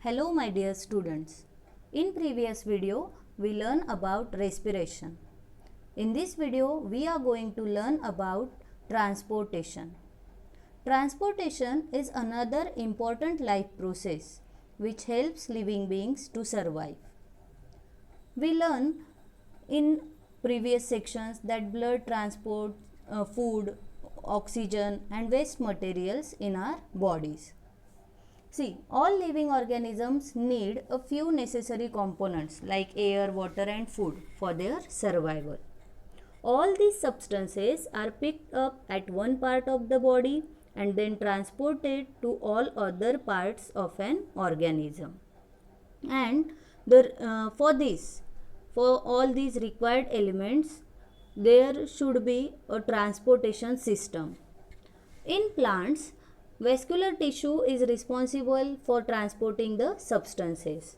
Hello my dear students. In previous video we learned about respiration. In this video we are going to learn about transportation. Transportation is another important life process which helps living beings to survive. We learned in previous sections that blood transports food, oxygen and waste materials in our bodies. See, all living organisms need a few necessary components like air, water and food for their survival. All these substances are picked up at one part of the body and then transported to all other parts of an organism. And for all these required elements, there should be a transportation system. In plants, vascular tissue is responsible for transporting the substances.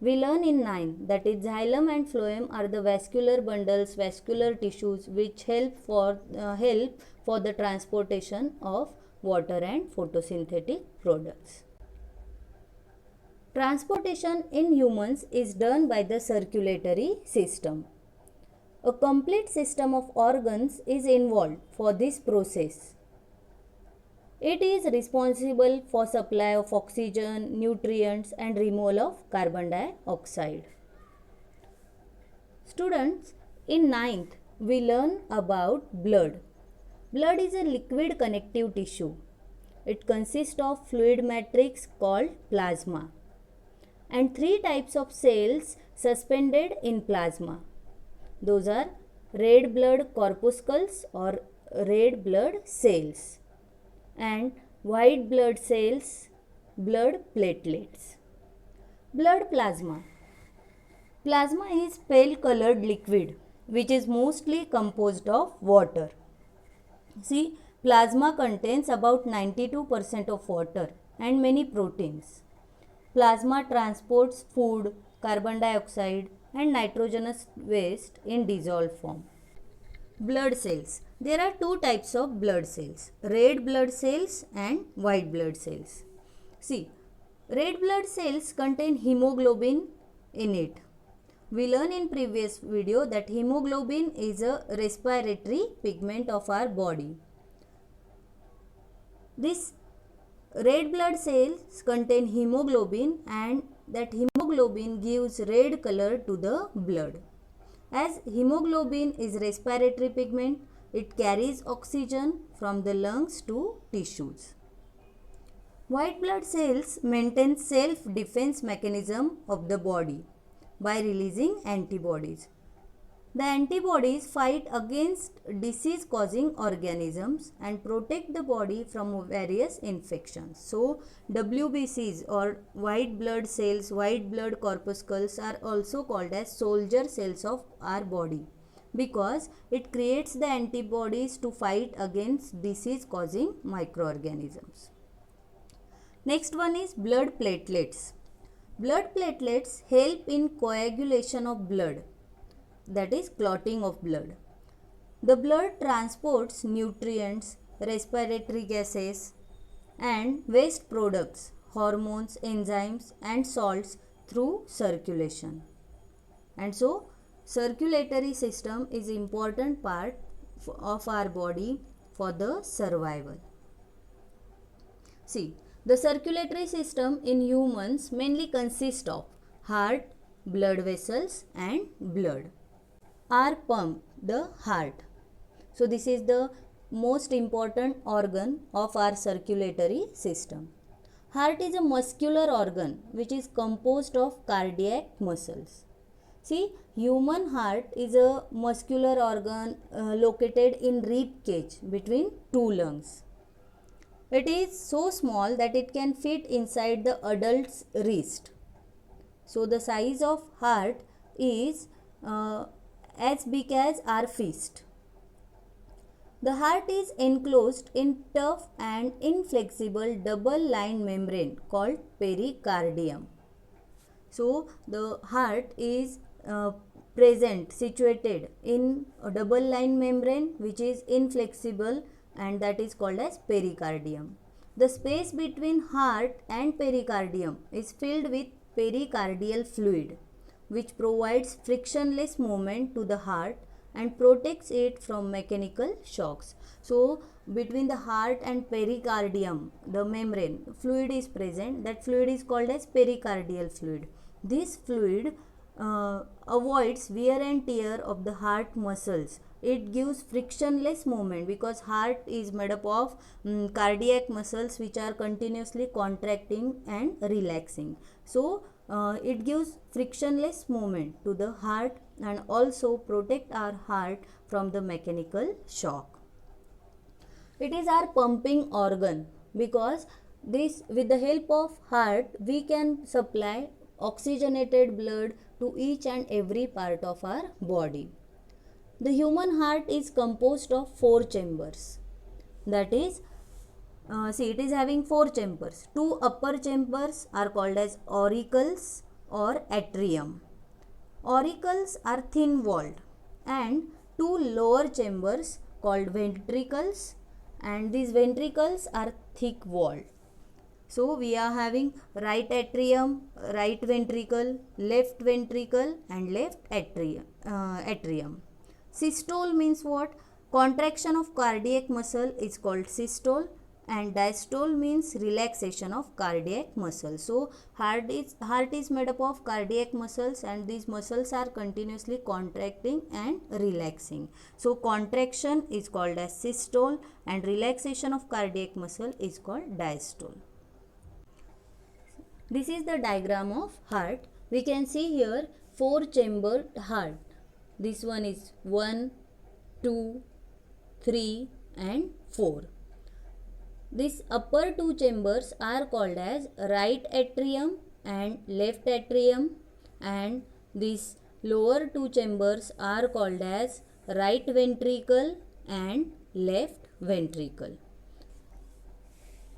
We learn in 9 that is xylem and phloem are the vascular bundles, vascular tissues which help for the transportation of water and photosynthetic products. Transportation in humans is done by the circulatory system. A complete system of organs is involved for this process. It is responsible for supply of oxygen, nutrients and removal of carbon dioxide. Students, in 9th we learn about blood. Blood is a liquid connective tissue. It consists of fluid matrix called plasma and 3 types of cells suspended in plasma. Those are red blood corpuscles or red blood cells and white blood cells, blood platelets. Blood plasma. Plasma is pale colored liquid which is mostly composed of water. See, plasma contains about 92% of water and many proteins. Plasma transports food, carbon dioxide and nitrogenous waste in dissolved form. Blood cells. There are 2 types of blood cells, red blood cells and white blood cells. See, red blood cells contain hemoglobin in it. We learned in previous video that hemoglobin is a respiratory pigment of our body. This red blood cells contain hemoglobin and that hemoglobin gives red color to the blood. As hemoglobin is respiratory pigment, it carries oxygen from the lungs to tissues. White blood cells maintain self-defense mechanism of the body by releasing antibodies. The antibodies fight against disease-causing organisms and protect the body from various infections. So, WBCs or white blood cells, white blood corpuscles are also called as soldier cells of our body because it creates the antibodies to fight against disease-causing microorganisms. Next one is blood platelets. Blood platelets help in coagulation of blood, that is clotting of blood. The blood transports nutrients, respiratory gases and waste products, hormones, enzymes and salts through circulation. And so, circulatory system is important part of our body for the survival. See, the circulatory system in humans mainly consists of heart, blood vessels and blood. Are pump the heart. So this is the most important organ of our circulatory system. Heart is a muscular organ which is composed of cardiac muscles. See, human heart is a muscular organ located in rib cage between 2 lungs. It is so small that it can fit inside the adult's wrist. So the size of heart is as big as our fist. The heart is enclosed in tough and inflexible double-lined membrane called pericardium. So, the heart is situated in a double-lined membrane which is inflexible and that is called as pericardium. The space between heart and pericardium is filled with pericardial fluid, which provides frictionless movement to the heart and protects it from mechanical shocks. So, between the heart and pericardium, the membrane fluid is present. That fluid is called as pericardial fluid. This fluid avoids wear and tear of the heart muscles. It gives frictionless movement because heart is made up of cardiac muscles which are continuously contracting and relaxing. So it gives frictionless movement to the heart and also protect our heart from the mechanical shock. It is our pumping organ because this, with the help of heart, we can supply oxygenated blood to each and every part of our body. The human heart is composed of 4 chambers. That is, it is having 4 chambers. 2 upper chambers are called as auricles or atrium. Auricles are thin walled, and 2 lower chambers called ventricles, and these ventricles are thick walled. So we are having right atrium, right ventricle, and left atrium. Systole means what? Contraction of cardiac muscle is called systole, and diastole means relaxation of cardiac muscle. So heart is made up of cardiac muscles, and these muscles are continuously contracting and relaxing. So contraction is called as systole and relaxation of cardiac muscle is called diastole. This is the diagram of heart. We can see here 4 chambered heart. This one is 1, 2, 3 and 4. These upper 2 chambers are called as right atrium and left atrium, and these lower 2 chambers are called as right ventricle and left ventricle.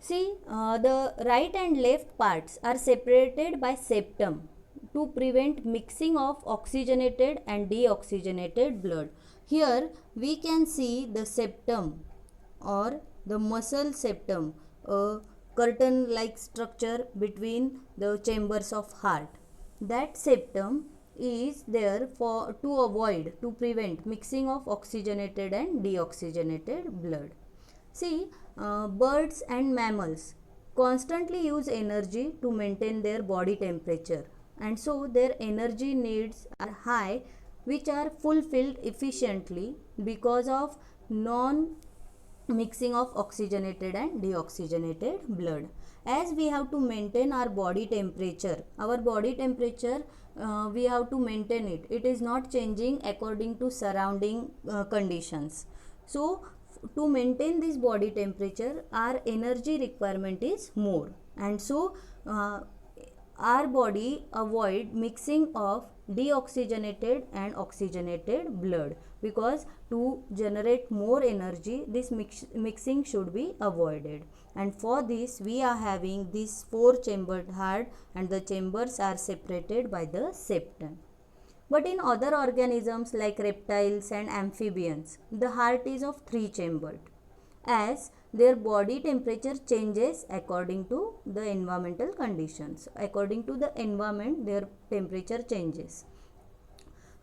See, the right and left parts are separated by septum to prevent mixing of oxygenated and deoxygenated blood. Here we can see the septum or the muscle septum, a curtain like structure between the chambers of heart. That septum is there to prevent mixing of oxygenated and deoxygenated blood. See, birds and mammals constantly use energy to maintain their body temperature, and so their energy needs are high, which are fulfilled efficiently because of non-mixing of oxygenated and deoxygenated blood. As we have to maintain our body temperature, we have to maintain it. It is not changing according to surrounding conditions. So to maintain this body temperature, our energy requirement is more, and so our body avoid mixing of deoxygenated and oxygenated blood, because to generate more energy this mixing should be avoided, and for this we are having this 4 chambered heart, and the chambers are separated by the septum. But in other organisms like reptiles and amphibians, the heart is of 3 chambered, as their body temperature changes according to the environmental conditions. According to the environment, their temperature changes.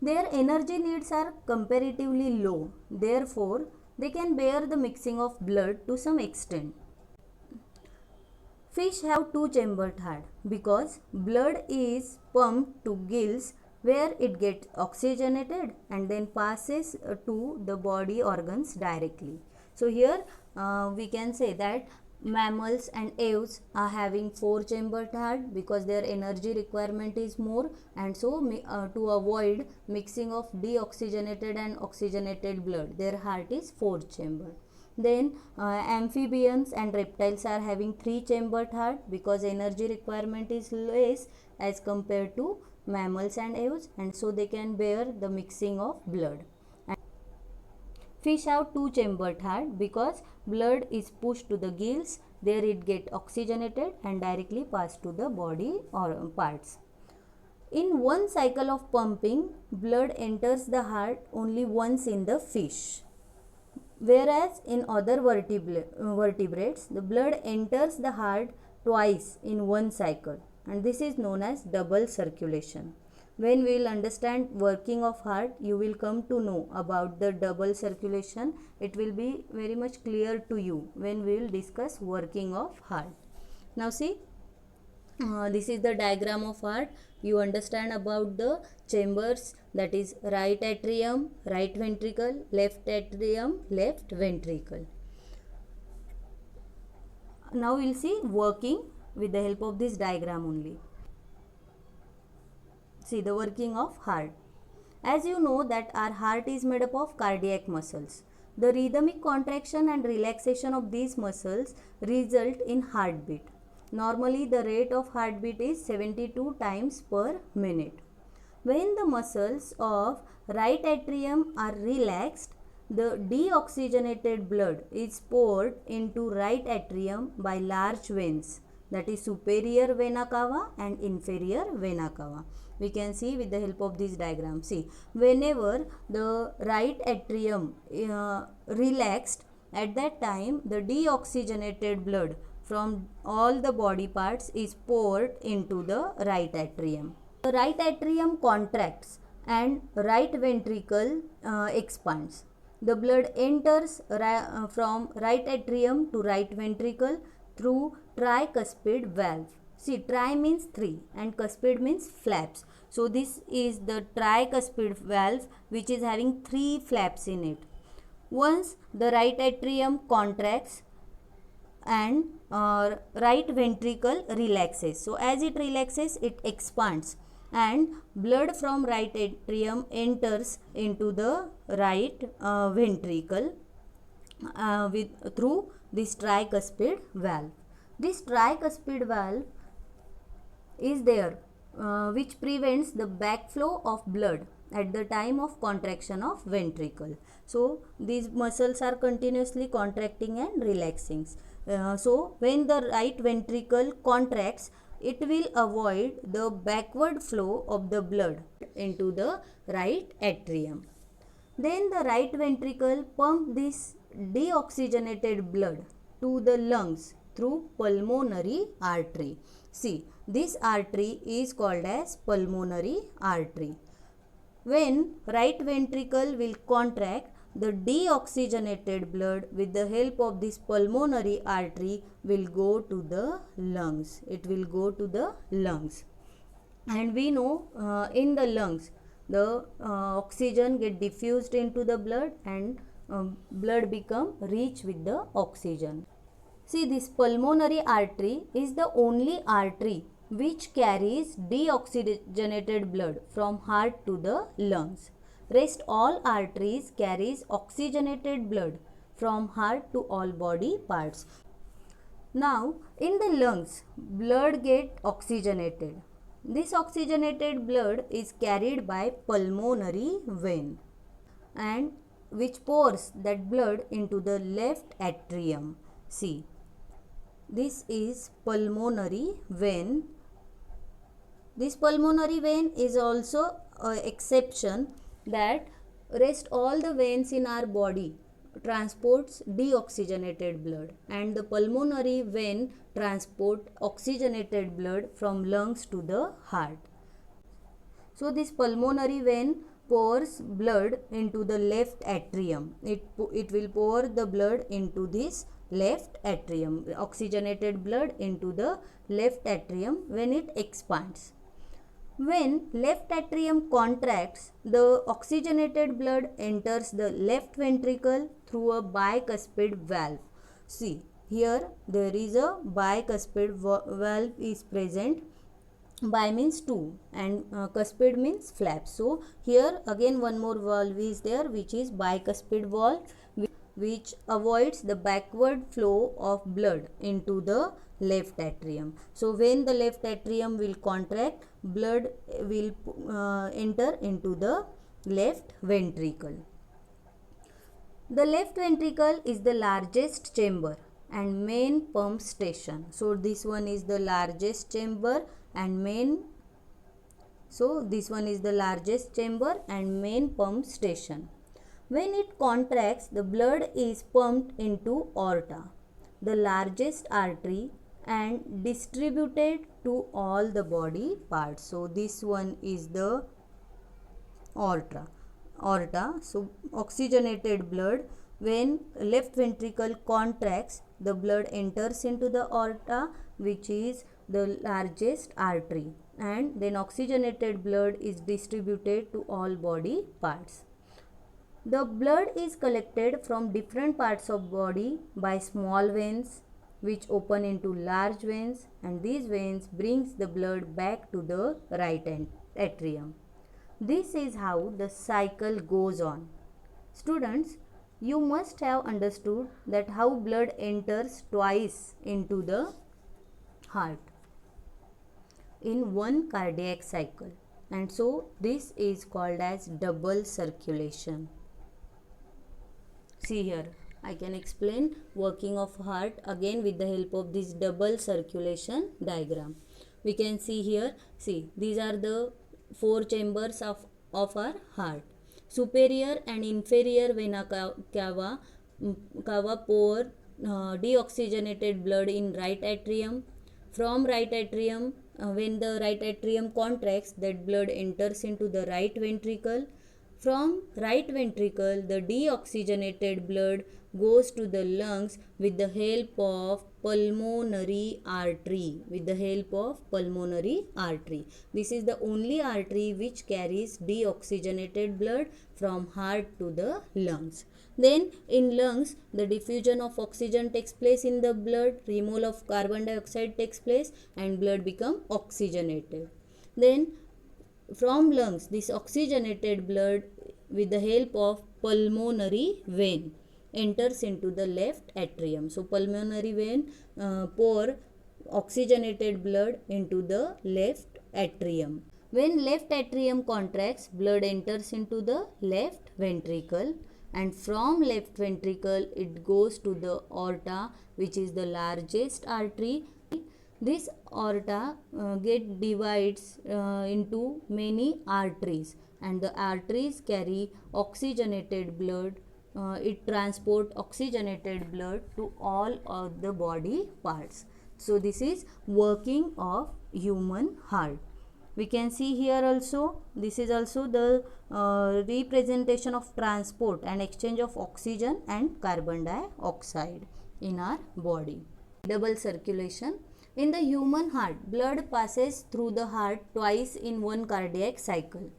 Their energy needs are comparatively low, therefore they can bear the mixing of blood to some extent. Fish have 2 chambered heart because blood is pumped to gills where it gets oxygenated and then passes to the body organs directly. So here we can say that mammals and aves are having 4 chambered heart because their energy requirement is more, and so to avoid mixing of deoxygenated and oxygenated blood, their heart is 4 chambered. Then amphibians and reptiles are having 3 chambered heart because energy requirement is less as compared to mammals and aves, and so they can bear the mixing of blood. And fish have 2 chambered heart because blood is pushed to the gills, there it get oxygenated and directly passed to the body or parts. In one cycle of pumping, blood enters the heart only once in the fish. Whereas in other vertebrates, the blood enters the heart twice in one cycle, and this is known as double circulation. When we will understand working of heart, you will come to know about the double circulation. It will be very much clear to you when we will discuss working of heart. Now see, this is the diagram of heart. You understand about the chambers, that is right atrium, right ventricle, left atrium, left ventricle. Now we will see working with the help of this diagram only. See the working of heart. As you know that our heart is made up of cardiac muscles. The rhythmic contraction and relaxation of these muscles result in heartbeat. Normally the rate of heartbeat is 72 times per minute. When the muscles of right atrium are relaxed, the deoxygenated blood is poured into right atrium by large veins, that is superior vena cava and inferior vena cava. We can see with the help of this diagram. See, whenever the right atrium relaxed, at that time the deoxygenated blood from all the body parts is poured into the right atrium. The right atrium contracts and right ventricle expands. The blood enters from right atrium to right ventricle through tricuspid valve. See, tri means 3 and cuspid means flaps. So this is the tricuspid valve which is having 3 flaps in it. Once the right atrium contracts and right ventricle relaxes. So as it relaxes, it expands and blood from right atrium enters into the right ventricle through this tricuspid valve. This tricuspid valve is there which prevents the backflow of blood at the time of contraction of ventricle. So these muscles are continuously contracting and relaxing. So when the right ventricle contracts, it will avoid the backward flow of the blood into the right atrium. Then the right ventricle pumps this deoxygenated blood to the lungs through pulmonary artery. See, this artery is called as pulmonary artery. When right ventricle will contract, the deoxygenated blood with the help of this pulmonary artery will go to the lungs. It will go to the lungs. And we know in the lungs, the oxygen get diffused into the blood and blood become rich with the oxygen. See, this pulmonary artery is the only artery which carries deoxygenated blood from heart to the lungs. Rest all arteries carries oxygenated blood from heart to all body parts. Now, in the lungs, blood get oxygenated. This oxygenated blood is carried by pulmonary vein and which pours that blood into the left atrium. See, this is pulmonary vein. This pulmonary vein is also an exception that rest all the veins in our body transports deoxygenated blood and the pulmonary vein transport oxygenated blood from lungs to the heart. So this pulmonary vein pours blood into the left atrium. It will pour the blood into this left atrium, oxygenated blood into the left atrium when it expands. When left atrium contracts, the oxygenated blood enters the left ventricle through a bicuspid valve. See, here there is a bicuspid valve is present. Bi means 2 and cuspid means flap. So here again one more valve is there which is bicuspid valve which avoids the backward flow of blood into the left atrium. So when the left atrium will contract, blood will enter into the left ventricle. The left ventricle is the largest chamber and main pump station. So this one is the largest chamber and main. So this one is the largest chamber and main pump station. When it contracts, the blood is pumped into aorta, the largest artery, and distributed to all the body parts. So this one is the aorta. So oxygenated blood, when left ventricle contracts, the blood enters into the aorta, which is the largest artery, and then oxygenated blood is distributed to all body parts. The blood is collected from different parts of body by small veins which open into large veins, and these veins brings the blood back to the right atrium. This is how the cycle goes on. Students, you must have understood that how blood enters twice into the heart in one cardiac cycle, and so this is called as double circulation. See here, I can explain working of heart again with the help of this double circulation diagram. We can see here, see, these are the four chambers of our heart. Superior and inferior vena cava pour deoxygenated blood in right atrium. From right atrium, when the right atrium contracts, that blood enters into the right ventricle. From right ventricle, the deoxygenated blood goes to the lungs with the help of pulmonary artery. This is the only artery which carries deoxygenated blood from heart to the lungs. Then in lungs, the diffusion of oxygen takes place in the blood, removal of carbon dioxide takes place, and blood become oxygenated. Then from lungs, this oxygenated blood with the help of pulmonary vein enters into the left atrium. So pulmonary vein pour oxygenated blood into the left atrium. When left atrium contracts, blood enters into the left ventricle, and from left ventricle it goes to the aorta, which is the largest artery. This aorta divides into many arteries, and the arteries carry oxygenated blood. It transports oxygenated blood to all of the body parts. So this is working of human heart. We can see here also, this is also the representation of transport and exchange of oxygen and carbon dioxide in our body. Double circulation. In the human heart, blood passes through the heart twice in one cardiac cycle.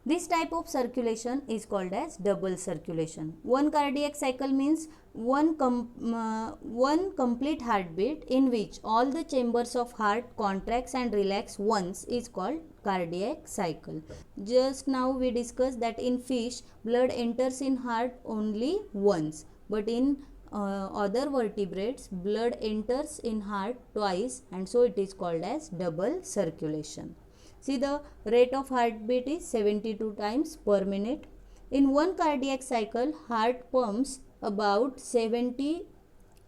This type of circulation is called as double circulation. One cardiac cycle means one complete heartbeat in which all the chambers of heart contracts and relax once is called cardiac cycle. Just now we discussed that in fish, blood enters in heart only once, but in other vertebrates, blood enters in heart twice, and so it is called as double circulation. See, the rate of heartbeat is 72 times per minute. In one cardiac cycle, heart pumps about 70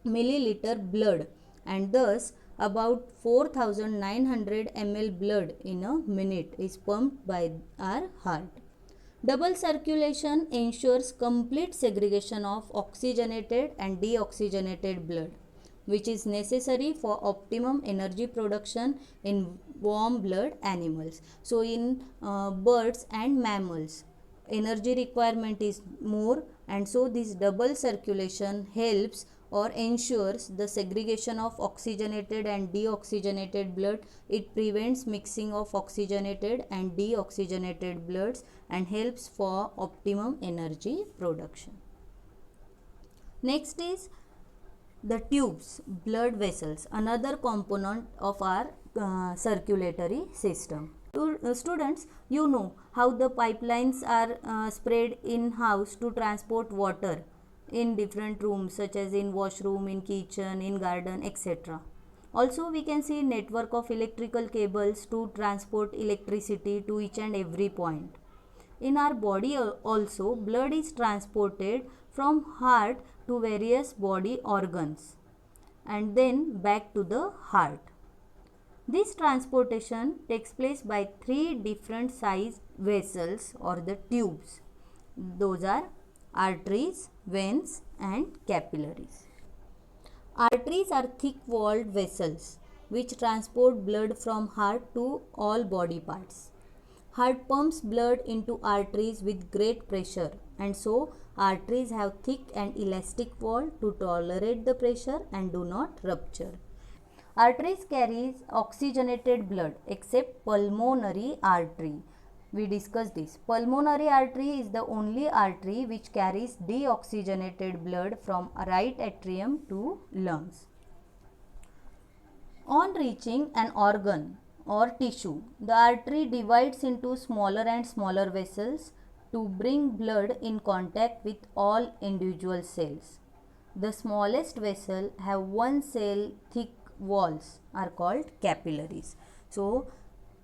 milliliter blood, and thus about 4900 ml blood in a minute is pumped by our heart. Double circulation ensures complete segregation of oxygenated and deoxygenated blood, which is necessary for optimum energy production in warm blood animals. So in birds and mammals, energy requirement is more, and so this double circulation helps or ensures the segregation of oxygenated and deoxygenated blood. It prevents mixing of oxygenated and deoxygenated bloods and helps for optimum energy production. Next is the tubes, blood vessels, another component of our circulatory system. Students, you know how the pipelines are spread in house to transport water in different rooms, such as in washroom, in kitchen, in garden, etc. Also, we can see network of electrical cables to transport electricity to each and every point. In our body also, blood is transported from heart to various body organs and then back to the heart. This transportation takes place by three different size vessels or the tubes. Those are arteries, veins and capillaries. Arteries are thick-walled vessels which transport blood from heart to all body parts. Heart pumps blood into arteries with great pressure, and so arteries have thick and elastic wall to tolerate the pressure and do not rupture. Arteries carries oxygenated blood except pulmonary artery. We discussed this. Pulmonary artery is the only artery which carries deoxygenated blood from right atrium to lungs. On reaching an organ or tissue, the artery divides into smaller and smaller vessels to bring blood in contact with all individual cells. The smallest vessel have one cell thick walls are called capillaries. So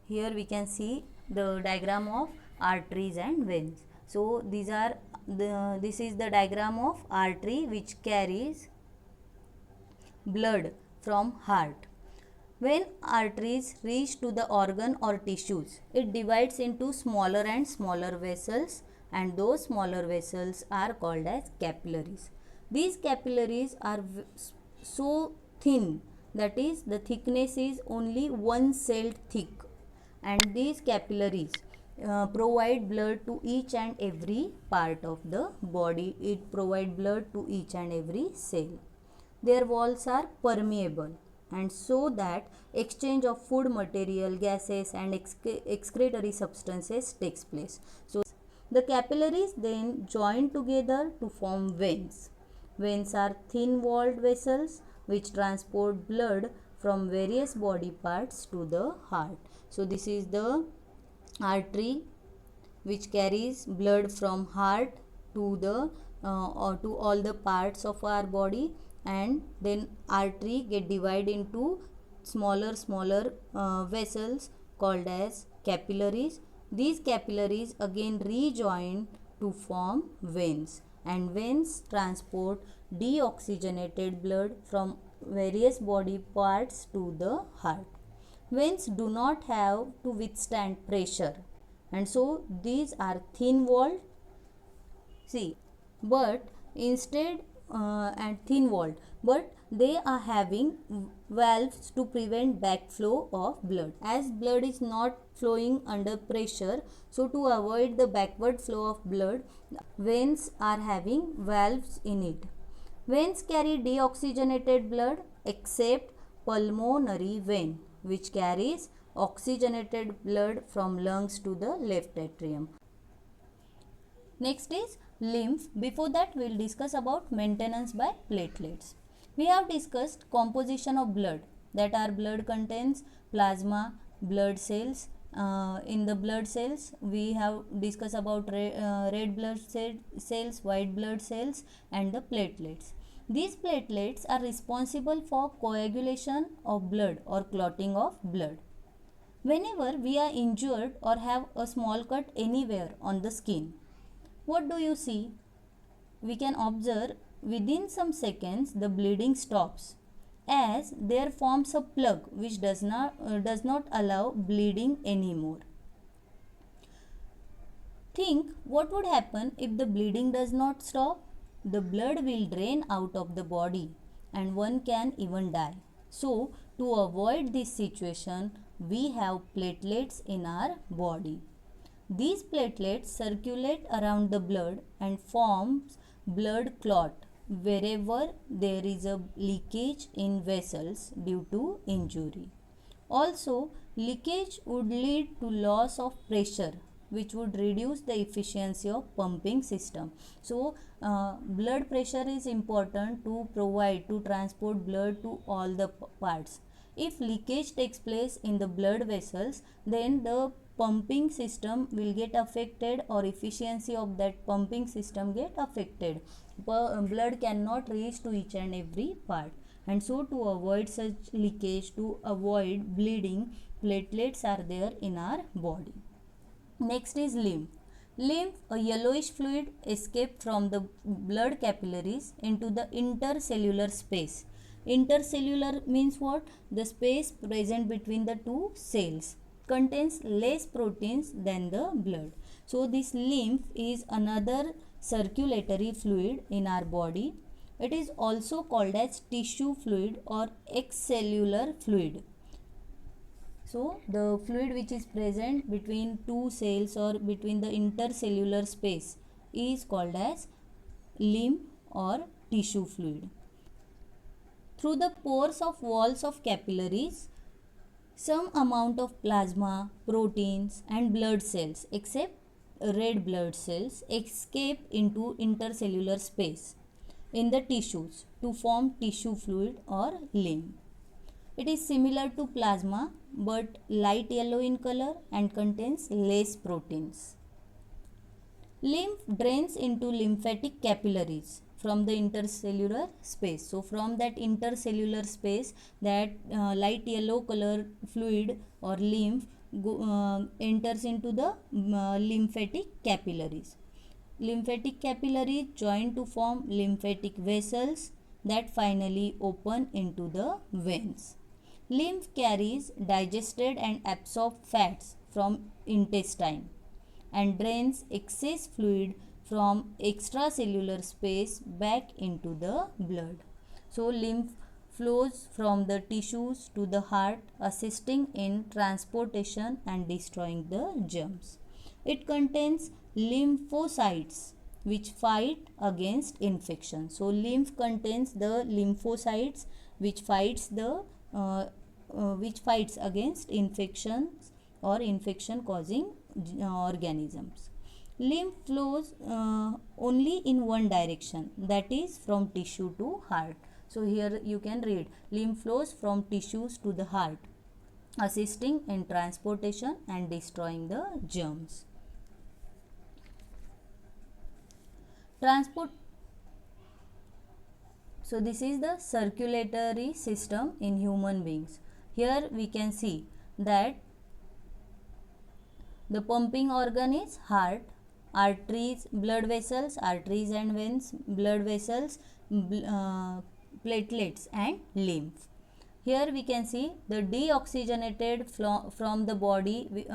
here we can see the diagram of arteries and veins. So this is the diagram of artery which carries blood from heart. When arteries reach to the organ or tissues, it divides into smaller and smaller vessels, and those smaller vessels are called as capillaries. These capillaries are so thin, that is the thickness is only one cell thick, and these capillaries provide blood to each and every part of the body. It provide blood to each and every cell. Their walls are permeable, and so that exchange of food material, gases and excretory substances takes place. So the capillaries then join together to form veins. Veins are thin walled vessels which transport blood from various body parts to the heart. So this is the artery which carries blood from heart to the or to all the parts of our body, and then artery get divided into smaller vessels called as capillaries. These capillaries again rejoin to form veins, and veins transport deoxygenated blood from various body parts to the heart. Veins do not have to withstand pressure, and so these are thin walled, but instead and thin walled, but they are having valves to prevent backflow of blood. As blood is not flowing under pressure, so to avoid the backward flow of blood, veins are having valves in it. Veins carry deoxygenated blood except pulmonary vein, which carries oxygenated blood from lungs to the left atrium. Next is lymph. Before that, we will discuss about maintenance by platelets. We have discussed composition of blood, that our blood contains plasma, blood cells. In the blood cells, we have discussed about red blood cells, white blood cells and the platelets. These platelets are responsible for coagulation of blood or clotting of blood. Whenever we are injured or have a small cut anywhere on the skin, what do you see? We can observe within some seconds the bleeding stops, as there forms a plug which does not allow bleeding anymore. Think what would happen if the bleeding does not stop? The blood will drain out of the body and one can even die. So to avoid this situation, we have platelets in our body. These platelets circulate around the blood and forms blood clot wherever there is a leakage in vessels due to injury. Also, leakage would lead to loss of pressure, which would reduce the efficiency of pumping system. So blood pressure is important to transport blood to all the parts. If leakage takes place in the blood vessels, then the pumping system will get affected, or efficiency of that pumping system get affected. Blood cannot reach to each and every part, and so to avoid such leakage, to avoid bleeding, platelets are there in our body. Next is lymph. Lymph, a yellowish fluid, escapes from the blood capillaries into the intercellular space. Intercellular means what? The space present between the two cells. contains less proteins than the blood. So this lymph is another circulatory fluid in our body. It is also called as tissue fluid or excellular fluid. So the fluid which is present between two cells or between the intercellular space is called as lymph or tissue fluid. Through the pores of walls of capillaries, some amount of plasma, proteins and blood cells except red blood cells escape into intercellular space in the tissues to form tissue fluid or lymph. It is similar to plasma but light yellow in color and contains less proteins. Lymph drains into lymphatic capillaries from the intercellular space. So from that intercellular space, that light yellow color fluid or lymph enters into the lymphatic capillaries. Lymphatic capillaries join to form lymphatic vessels that finally open into the veins. Lymph carries digested and absorbed fats from intestine and drains excess fluid from extracellular space back into the blood. So lymph flows from the tissues to the heart, assisting in transportation and destroying the germs. It contains lymphocytes which fight against infection. So lymph contains the lymphocytes which fights against infections or infection causing organisms. Lymph flows only in one direction, that is from tissue to heart. So here you can read, lymph flows from tissues to the heart, assisting in transportation and destroying the germs. So this is the circulatory system in human beings. Here we can see that the pumping organ is heart, arteries, blood vessels, arteries and veins, blood vessels, platelets and lymph. Here we can see the deoxygenated from the body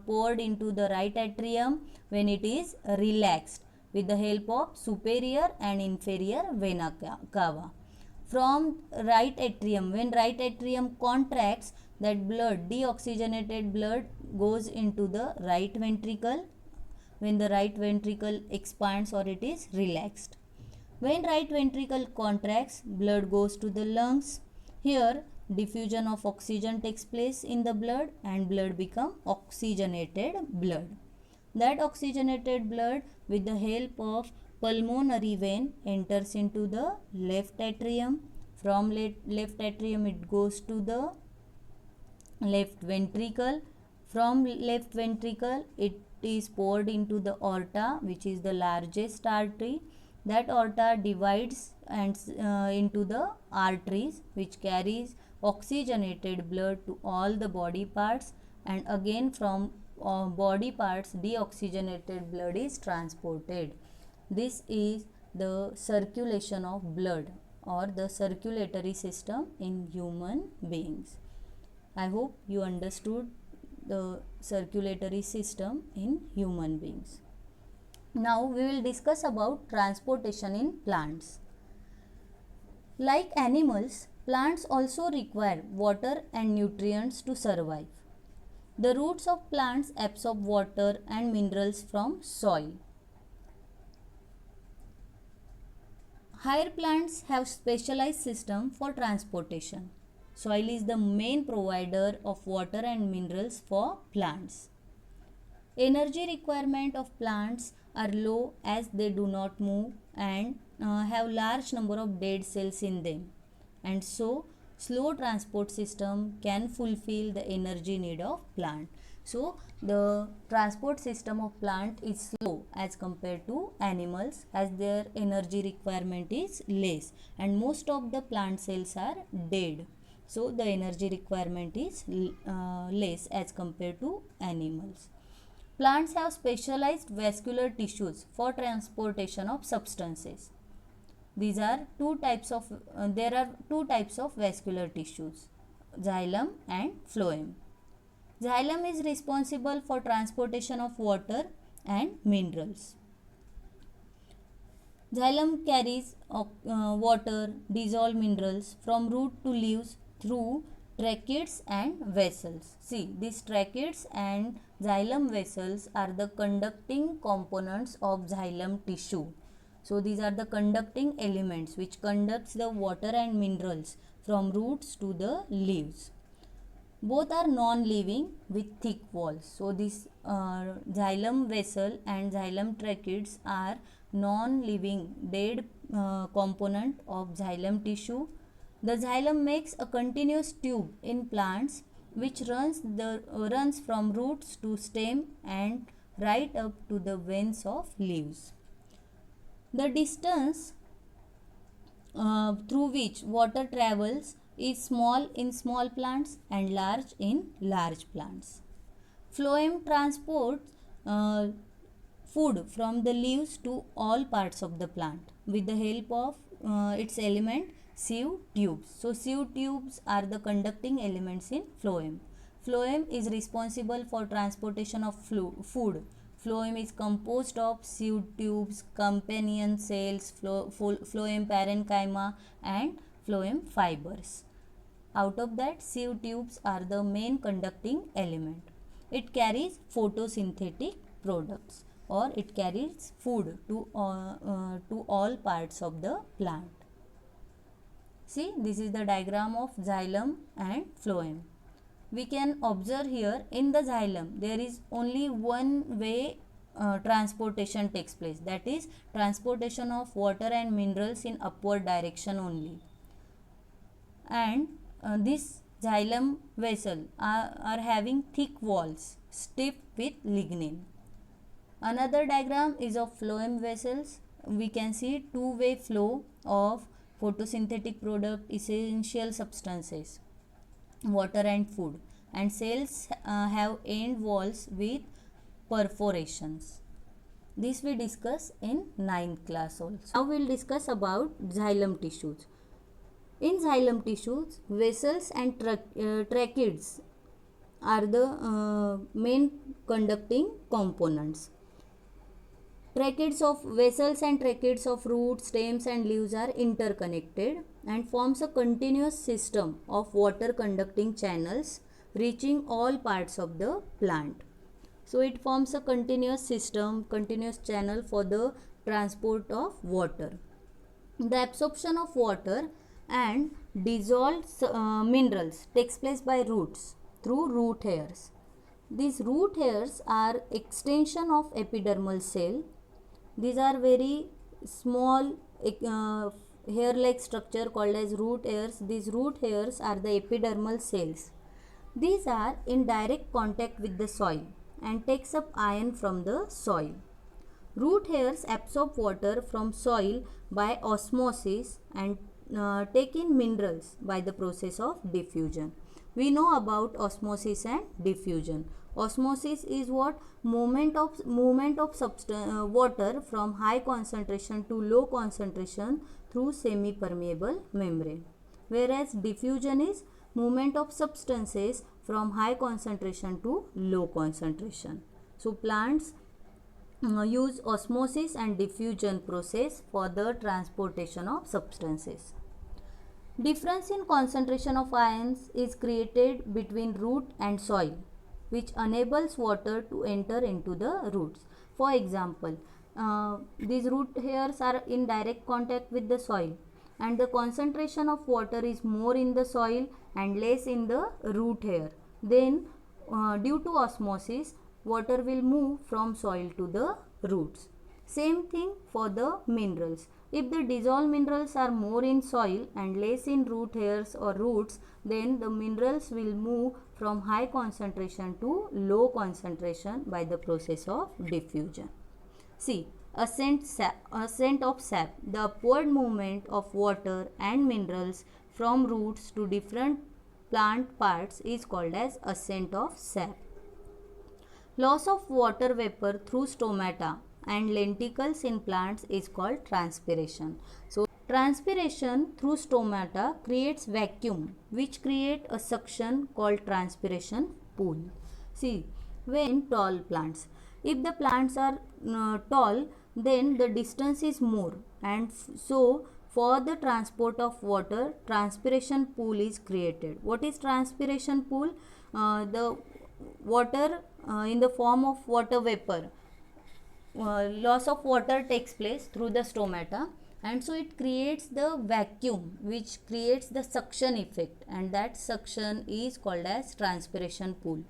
poured into the right atrium when it is relaxed with the help of superior and inferior vena cava. From right atrium, when right atrium contracts, that blood, deoxygenated blood goes into the right ventricle when the right ventricle expands or it is relaxed. When right ventricle contracts, blood goes to the lungs. Here diffusion of oxygen takes place in the blood and blood become oxygenated blood. That oxygenated blood with the help of pulmonary vein enters into the left atrium. From left atrium it goes to the left ventricle. From left ventricle it is poured into the aorta, which is the largest artery. That aorta divides and into the arteries which carries oxygenated blood to all the body parts, and again from body parts deoxygenated blood is transported. This is the circulation of blood or the circulatory system in human beings. I hope you understood the circulatory system in human beings. Now we will discuss about transportation in plants. Like animals, plants also require water and nutrients to survive. The roots of plants absorb water and minerals from soil. Higher plants have specialized system for transportation. Soil is the main provider of water and minerals for plants. Energy requirement of plants are low as they do not move and have large number of dead cells in them, and so slow transport system can fulfill the energy need of plant. So the transport system of plant is slow as compared to animals, as their energy requirement is less and most of the plant cells are dead. So the energy requirement is less as compared to animals. Plants have specialized vascular tissues for transportation of substances. These are there are two types of vascular tissues, xylem and phloem. Xylem is responsible for transportation of water and minerals. Xylem carries water, dissolved minerals from root to leaves through tracheids and vessels. See, these tracheids and xylem vessels are the conducting components of xylem tissue. So, these are the conducting elements which conducts the water and minerals from roots to the leaves. Both are non-living with thick walls. So, this xylem vessel and xylem tracheids are non-living dead component of xylem tissue. The xylem makes a continuous tube in plants which runs from roots to stem and right up to the veins of leaves. The distance through which water travels is small in small plants and large in large plants. Phloem transports food from the leaves to all parts of the plant with the help of its element sieve tubes. So, sieve tubes are the conducting elements in phloem. Phloem is responsible for transportation of food. Phloem is composed of sieve tubes, companion cells, phloem parenchyma and phloem fibers. Out of that, sieve tubes are the main conducting element. It carries photosynthetic products or it carries food to all parts of the plant. See, this is the diagram of xylem and phloem. We can observe here in the xylem there is only one way transportation takes place, that is transportation of water and minerals in upward direction only. And this xylem vessel are having thick walls stiff with lignin. Another diagram is of phloem vessels. We can see two-way flow of photosynthetic product, essential substances, water and food, and cells have end walls with perforations. This we discuss in 9th class also. Now we will discuss about xylem tissues. In xylem tissues, vessels and tracheids are the main conducting components. Tracheids of vessels and tracheids of roots, stems and leaves are interconnected and forms a continuous system of water conducting channels reaching all parts of the plant. So, it forms a continuous system, continuous channel for the transport of water. The absorption of water and dissolved minerals takes place by roots through root hairs. These root hairs are extension of epidermal cell. These are very small hair-like structure called as root hairs. These root hairs are the epidermal cells. These are in direct contact with the soil and takes up iron from the soil. Root hairs absorb water from soil by osmosis and take in minerals by the process of diffusion. We know about osmosis and diffusion. Osmosis is what? Movement of water from high concentration to low concentration through semi-permeable membrane. Whereas diffusion is movement of substances from high concentration to low concentration. So, plants use osmosis and diffusion process for the transportation of substances. Difference in concentration of ions is created between root and soil, which enables water to enter into the roots. For example, these root hairs are in direct contact with the soil and the concentration of water is more in the soil and less in the root hair. Then due to osmosis, water will move from soil to the roots. Same thing for the minerals. If the dissolved minerals are more in soil and less in root hairs or roots, then the minerals will move from high concentration to low concentration by the process of diffusion. See, ascent of sap, the upward movement of water and minerals from roots to different plant parts is called as ascent of sap. Loss of water vapor through stomata and lenticles in plants is called transpiration. So, transpiration through stomata creates vacuum which create a suction called transpiration pool. See, when tall plants, if the plants are tall, then the distance is more, and so for the transport of water, transpiration pool is created. What is transpiration pool? The water in the form of water vapor, loss of water takes place through the stomata, and so it creates the vacuum which creates the suction effect, and that suction is called as transpiration pool.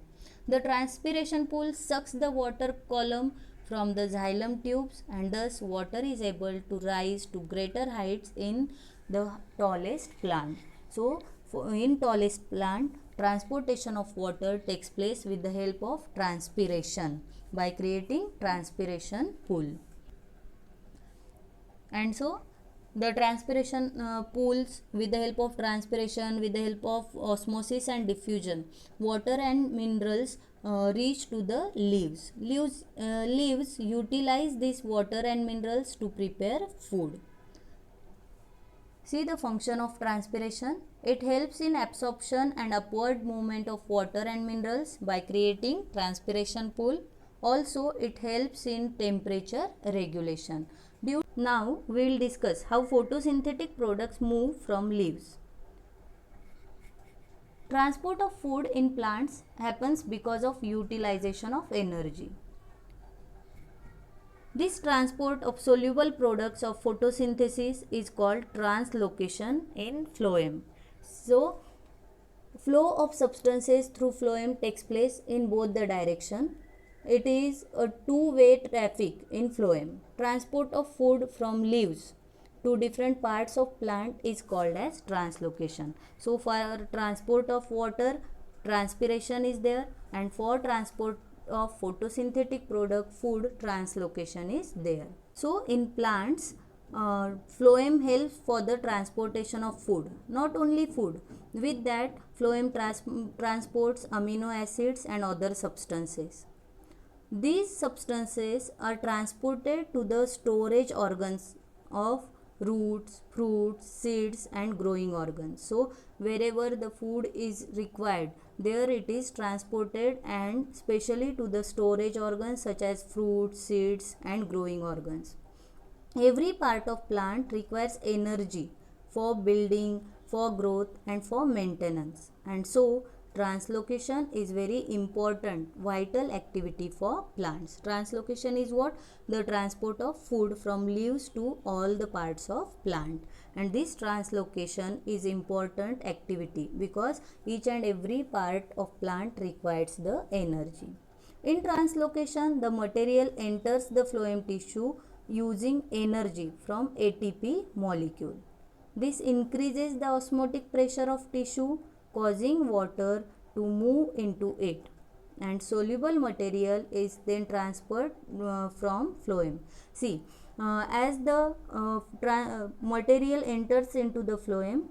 The transpiration pool sucks the water column from the xylem tubes, and thus water is able to rise to greater heights in the tallest plant. So in tallest plant, transportation of water takes place with the help of transpiration by creating transpiration pool. And so the transpiration pools, with the help of transpiration, with the help of osmosis and diffusion, water and minerals reach to the leaves. Leaves utilize this water and minerals to prepare food. See the function of transpiration. It helps in absorption and upward movement of water and minerals by creating transpiration pool. Also, it helps in temperature regulation. Now, we will discuss how photosynthetic products move from leaves. Transport of food in plants happens because of utilization of energy. This transport of soluble products of photosynthesis is called translocation in phloem. So, flow of substances through phloem takes place in both the direction. It is a two-way traffic in phloem. Transport of food from leaves to different parts of plant is called as translocation. So for transport of water, transpiration is there, and for transport of photosynthetic product, food, translocation is there. So in plants, phloem helps for the transportation of food. Not only food, with that phloem transports amino acids and other substances. These substances are transported to the storage organs of roots, fruits, seeds and growing organs. So wherever the food is required, there it is transported, and especially to the storage organs such as fruits, seeds and growing organs. Every part of plant requires energy for building, for growth and for maintenance, and so translocation is very important vital activity for plants. Translocation is what? The transport of food from leaves to all the parts of plant, and this translocation is important activity because each and every part of plant requires the energy. In translocation, the material enters the phloem tissue using energy from ATP molecule. This increases the osmotic pressure of tissue, causing water to move into it, and soluble material is then transferred from phloem. See, as the material enters into the phloem,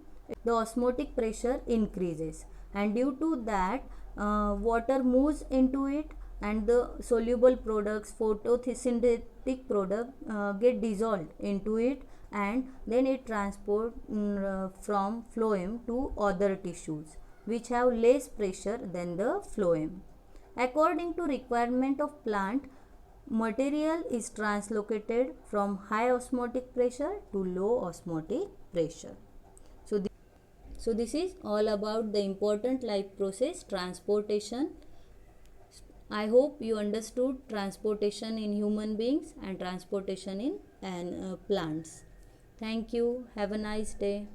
the osmotic pressure increases, and due to that water moves into it, and the soluble products, photosynthetic product get dissolved into it, and then it transport from phloem to other tissues which have less pressure than the phloem. According to requirement of plant, material is translocated from high osmotic pressure to low osmotic pressure. So this is all about the important life process, transportation. I hope you understood transportation in human beings and transportation in plants. Thank you. Have a nice day.